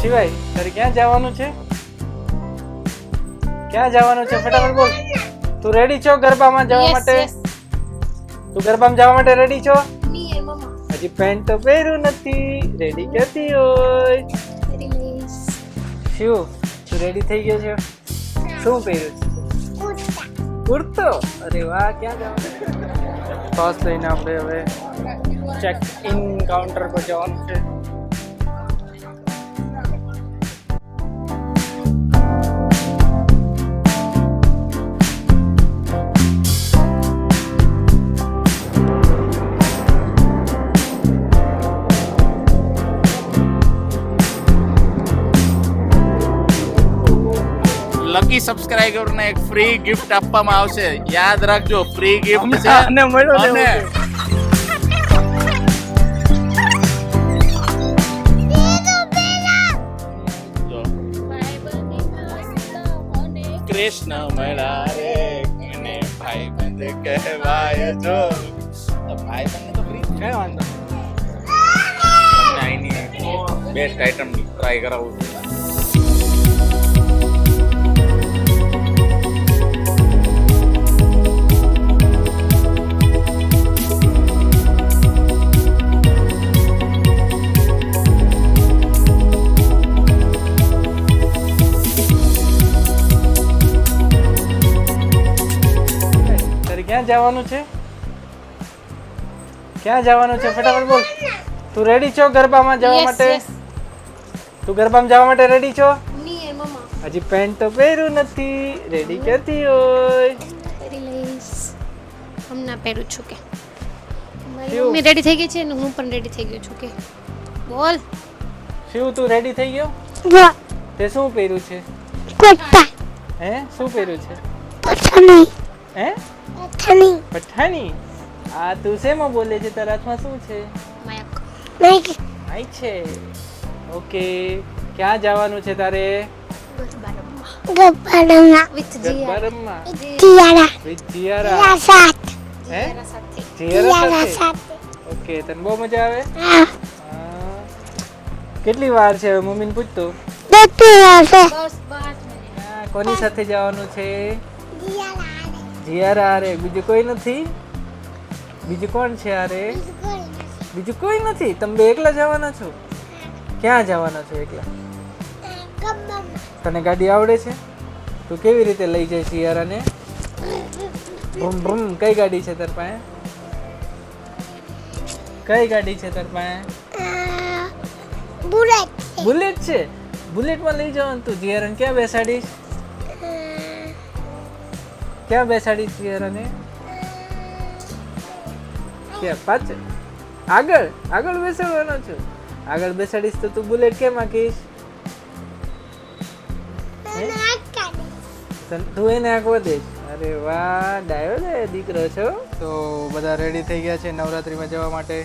શિવાય તારે ક્યાં જવાનું છે? ક્યાં જવાનું છે ફટાફટ બોલ. તું રેડી છો ગરબામાં જવા માટે? તું ગરબામાં જવા માટે રેડી છો? હજી પેન્ટ તો પહેર્યું નથી. રેડી કેતી હોય? શિવ તું રેડી થઈ ગયો છે? શું પહેર્યું છે? કુર્તો. અરે વાહ, ક્યાં જવાનું? પાસ લઈને આપણે હવે ચેક ઇન કાઉન્ટર પર જવાનું છે. લકી સબસ્ક્રાઇબર ને એક ફ્રી ગિફ્ટ આપવામાં આવશે. યાદ રાખજો, ફ્રી ગિફ્ટ છે. અને મળ્યો ને અને જો કૃષ્ણ મળ્યા રે અને ભાઈબંધ કહેવાય જો. તો ભાઈબંધ તો ફ્રી કઈ વાંધો તમને અહીંની બેસ્ટ આઈટમ ટ્રાય કરાવું છું. ક્યાં જવાનું છે? ક્યાં જવાનું છે ફટાફટ બોલ. તું રેડી છો ગરબામાં જવા માટે? તું ગરબામાં જવા માટે રેડી છો? હજી પેન્ટ તો પહેર્યું નથી. રેડી કેતી હોય? હમણાં પહેરું છું કે શિવ. મમ્મી રેડી થઈ ગઈ છે ને હું પણ રેડી થઈ ગયો છું કે બોલ. શિવ તું રેડી થઈ ગયો? તે શું પહેર્યું છે? હે શું પહેર્યું છે? હે પઠાણી. આ તું શેમાં બોલે છે? તારા હાથમાં શું છે? મયક આઈ છે. ઓકે, ક્યાં જવાનું છે તારે? વિથ જીયા ગરબામાં વિથ જીયારા. હે સાથે જીયારા સાથે. ઓકે, તને બહુ મજા આવે? હા. કેટલી વાર છે? મમ્મીને પૂછતો. બસ 5 મિનિટ. કોની સાથે જવાનું છે? જીયારા હારે. બીજું કોઈ નથી? બીજું કોણ છે હારે? બીજું કોઈ નથી. તમે બે એકલા જવાના છો? ક્યાં જવાના છો એકલા? તને ગાડી આવડે છે? તું કેવી રીતે લઈ જાય જીયારાને? ભૂમ ભૂમ. કઈ ગાડી છે તાર પાસે? કઈ ગાડી છે તાર પાસે? બુલેટ છે. બુલેટમાં લઈ જવાનું. તું જીયારાને ક્યાં બેસાડીશ? ક્યાં બેસાડીશ જીયારાને? ક્યાં પાછળ? આગળ? આગળ બેસાડવાનો છો? આગળ બેસાડીશ તો તું બુલેટ કેમ આંકીશ? તું એને આંકવા દઈશ? અરે વાહ, ડાયો ને દીકરો છો. તો બધા રેડી થઈ ગયા છે નવરાત્રીમાં જવા માટે.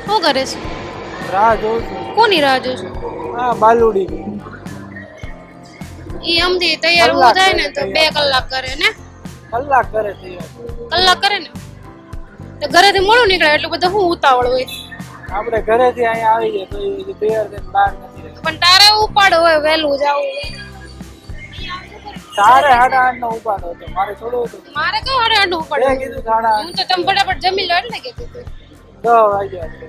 શું કરે છે? રાહ જોઉં છું. કોની રાહ જોશું? હા, બાલુડી. ઈ અમથી તૈયાર ઊભો થાય ને તો 2 કલાક કરે ને? કલાક કરે છે. કલાક કરે ને તો ઘરેથી મોડું નીકળે એટલે બધું શું ઉતાવળ હોય. આપણે ઘરેથી અહીંયા આવી જાય તો એ તૈયાર થઈને બહાર નથી રહેતા. પણ તારે ઉપાડ હોય વહેલું જાવું હોય. તારે 8:30 નો ઉપાડો હતો. મારે થોડું હતું. મારે કઈ 8:30 નું ઉપાડ. મેં કીધું 8:30. હું તો તમે ફટાફટ જમી લો એટલે કીધું તું. 10 વાગ્યા છે.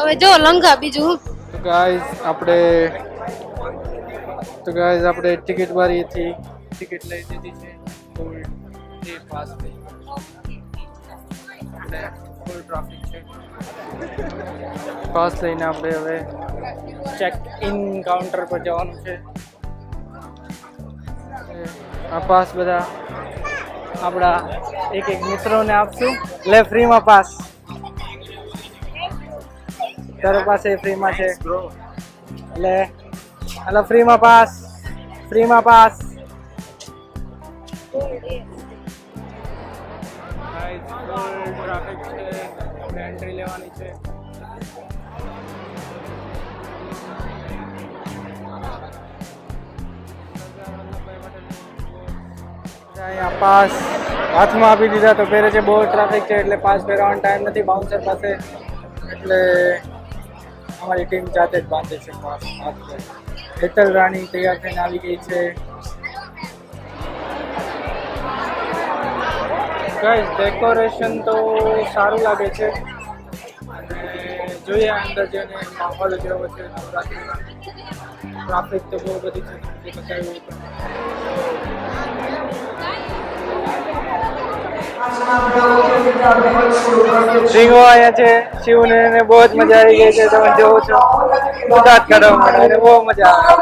હવે જો લંઘા બીજું હું. તો ગાઈઝ આપણે ટિકિટ વાળીથી ટિકિટ લઈ દીધી છે. ગોલ્ડ એ પાસ થઈ એટલે ફૂલ ટ્રાફિક છે. પાસ લઈને આપણે હવે ચેક ઇન કાઉન્ટર પર જવાનું છે. આ પાસ બધા આપણા એક મિત્રોને આપશું. લે ફ્રીમાં પાસ. તારો પાસે ફ્રીમાં છે એટલે ફ્રીમાં પાસ. ફ્રીમાં પાસ. ટ્રાફિક છે. એન્ટ્રી લેવાની છે. અહીંયા પાસ હાથમાં આપી દીધા તો પહેરે છે. બહુ ટ્રાફિક છે એટલે પાસ પહેરવાનો ટાઈમ નથી બાઉન્સર પાસે. એટલે અમારી ટીમ જાતે જ બાંધે છે પાસ. હેતલ રાણી તૈયાર થઈને આવી ગઈ છે. ગાઈસ ડેકોરેશન તો સારું લાગે છે અને જોઈએ અંદર જઈને માહોલ જેવો છે નવરાત્રિનો. ટ્રાફિક તો બહુ બધી છે જે બતાવ્યું હતું. સિંહો અહીંયા છે. શિવને બહુ જ મજા આવી ગઈ છે. તમે જોવો છો દાંત કાઢવા માટે અને બહુ મજા આવે.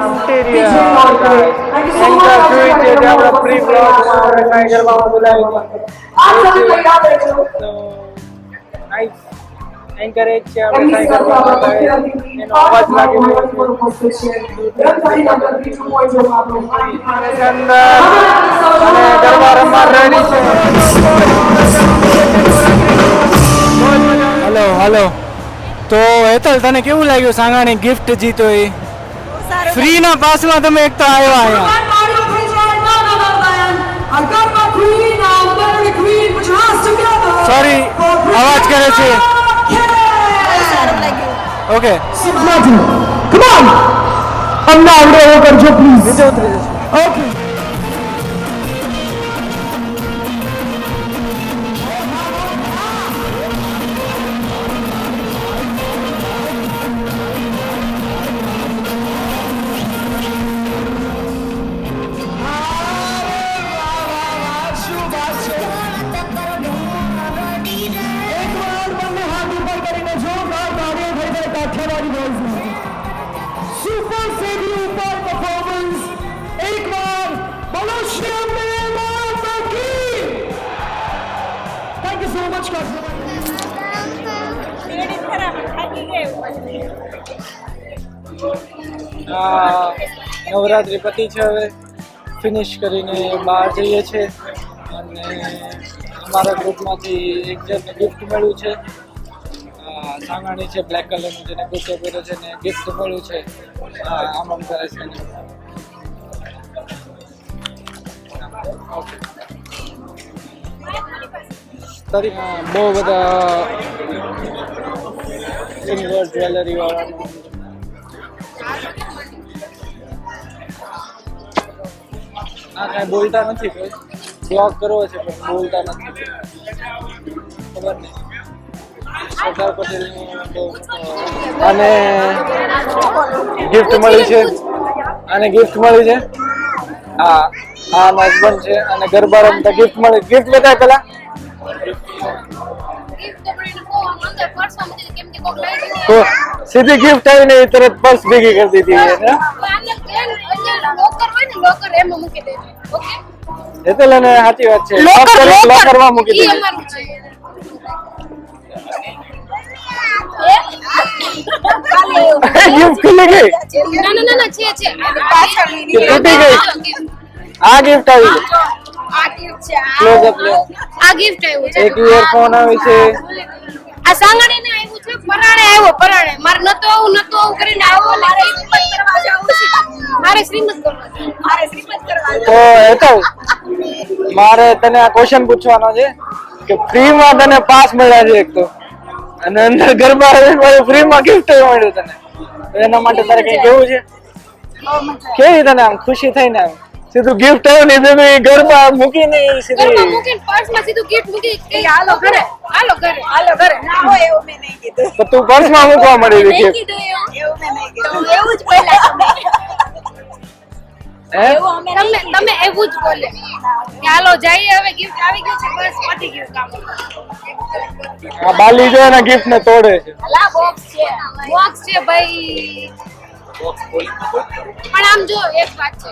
ઇન્ટિરિયર એન્કર જોઈ છે જે આપણા પ્રી બ્લોગમાં આપણે ટ્રાય કરવામાં બોલાવી તો નાઈસ. એન્કર એ જ છે આપણે ટ્રાય કરવામાં બોલાવી એનો અવાજ લાગી રહ્યો છે અંદર અને ગરબા રમવા રેડી છે. Hello hello. તો હેતલ તને કેવું લાગ્યું સાંગાણી ગિફ્ટ જીતો એ? ફ્રી ના પાસમાં તમે એક તો આવ્યા અહીંયા. સોરી અવાજ કરે છે. ઓકે કમ ઓન અમને આવડે એવો કરજો પ્લીઝ. નીચે ઉતરી જશો. ઓકે सुपर से भी ऊपर परफॉर्मेंस एक बार बोलो श्याम माता की. Thank you so much guys. Navratri પતિ છે. હવે ફિનિશ કરીને બહાર જઈએ છીએ અને અમારા ગ્રુપમાંથી એક જણને ગિફ્ટ મળ્યું છે. સાંગાણી છે બ્લેક કલરનું જેને કુર્તો પહેર્યો છે ને ગિફ્ટ મળ્યું છે. આમ આમ કરે છે. બહુ બધા સિલ્વર જ્વેલરી વાળાનું કાંઈ બોલતા નથી. કોઈ બ્લોગ કરવો છે પણ બોલતા નથી. ખબર નહીં. સરદાર પટેલની અને ગિફ્ટ મળી છે. અને ગિફ્ટ મળી છે. હા હા હસબન્ડ છે અને ગરબા રમતા ગિફ્ટ મળી. ગિફ્ટ બતાય પેલા. સીધી ગિફ્ટ આવી ને તરત પર્સ ભેગી કરી દીધી. એટલે સાચી વાત છે. લોકરમાં મૂકી દીધી. ગિફ્ટ ખુલી ગઈ. તૂટી ગઈ. આ ગિફ્ટ આવી. ક્લોઝ અપ લે. આ ગિફ્ટ આવ્યું છે. એક ઇયરફોન આવી છે. આ સાંગાણીને આવ્યું છે. પરાણે આવ્યો પરાણે. મારે નતો આવું કરીને આવ્યો. મારે શ્રીમત કરવા છે. તો એ તો મારે તને આ ક્વેશ્ચન પૂછવાનો છે કે ફ્રીમાં તને પાસ મળ્યા છે એક તો અને અંદર ગરબા ફ્રીમાં ગિફ્ટ મળ્યું તને. એના માટે તારે કઈ કેવું છે? કેવી તને આમ ખુશી થઈને આમ સીધું ગિફ્ટ આવ્યું ને તમે ગરબા મૂકીને સીધી પર્સમાં સીધું ગિફ્ટ મૂકી કે હાલો ઘરે હાલો ઘરે હાલો ઘરે. ના હોય એવું મેં નહીં કીધું. તો તું પર્સમાં મૂકવા મળી ગઈ એવું મેં નહીં કીધું. એવું જ બોલ્યા તમે. તમે એવું જ બોલે કે હાલો જઈએ હવે ગિફ્ટ આવી ગયું છે બસ પતી ગયું કામ. આ બાલી જો એના ગિફ્ટ ને તોડે છે. અલા બોક્સ છે ભાઈ. પણ આમ જો એક વાત છે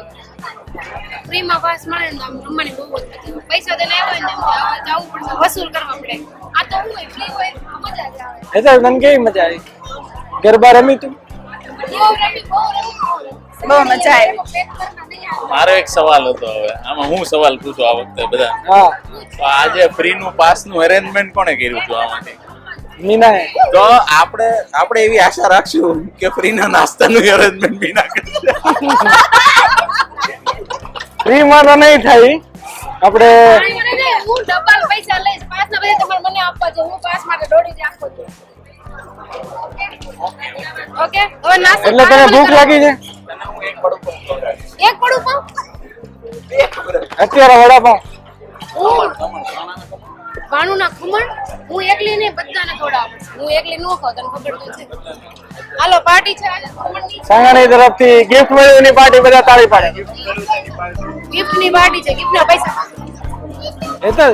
ફ્રીમાં પાસ મળે ને આમ રમવાની બહુ જ મજા. પૈસા દેને આવ્યો ને જવું પડશે વસૂલ કરવા પડે. આ તો હું ફ્રી હોય મજા જ આવે. એટલે તને કેવી મજા આવી? ગરબા રમી તું? બહુ મજા આવી. મારો એક સવાલ હતો. હવે આમાં હું સવાલ પૂછું આ વખતે બધા. હા તો આજે ફ્રી નું પાસ નું અરેન્જમેન્ટ કોણે કર્યું હતું આમાંથી? મીનાએ. તો આપણે એવી આશા રાખશું કે ફ્રી ના નાસ્તાનું અરેન્જમેન્ટ મીના કરશે. ફ્રી માં તો નહીં થાય. આપણે હું ડબલ પૈસા લઈશ. પાસ ના પૈસા તમારે મને આપવા છે. હું પાસ માટે દોડી જ આખો છું. ઓકે હવે નાસ્તો એટલે તને ભૂખ લાગી છે તને હું એક વડાપાઉં ખવડાવીશ. એક પડું પાઉં અત્યારે વડાપાઉં ભાણુના ખમણ હું એકલી નહીં બધાને ખવડાવું હું એકલી નો ખાવ તને ખબર તો છે હાલો પાર્ટી છે આજે ખમણની સાંગાણી તરફથી ગિફ્ટ મળ્યું એની પાર્ટી બધા તાળી પાડે ગિફ્ટની પાર્ટી છે ગિફ્ટના પૈસા એ તો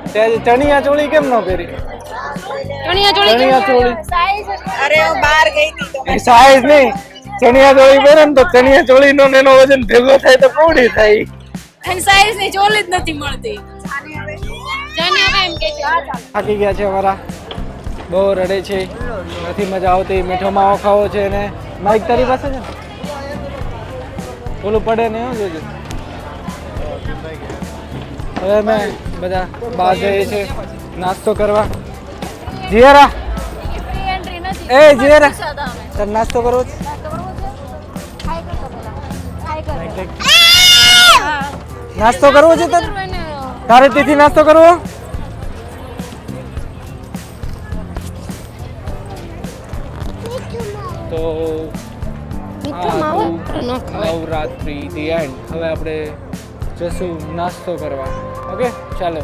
તે આજે ચણિયા ચોળી કેમ ન પહેરી ચણિયા ચોળી ચણિયા ચોળી અરે હું બહાર ગઈ હતી તો એ સાઈઝ નહીં ચણિયા ચોળી પહેરે ને તો ચણિયા ચોળી નો એનો વજન ભેગો થાય તો કોડી થાય એની સાઈઝ ની ચોલી જ નથી મળતી ચણિયા એમ કે છે હા ચાલ થાકી ગયા છે અમારા બહુ રડે છે નથી મજા આવતી મીઠો માવો ખાવો છે ને માઈક તારી પાસે છે ને ઓલું પડે ને એવું જોજો હવે અમે બધા બહાર જઈએ છીએ નાસ્તો કરવા જીયારા ફ્રી એન્ટ્રી નથી એ જીયારા સાદા અમે તાર નાસ્તો કરવો છે નાસ્તો કરવો છે તારે તેથી નાસ્તો કરવો તો નવરાત્રી ધી એન્ડ હવે આપણે જશું નાસ્તો કરવા ઓકે ચાલો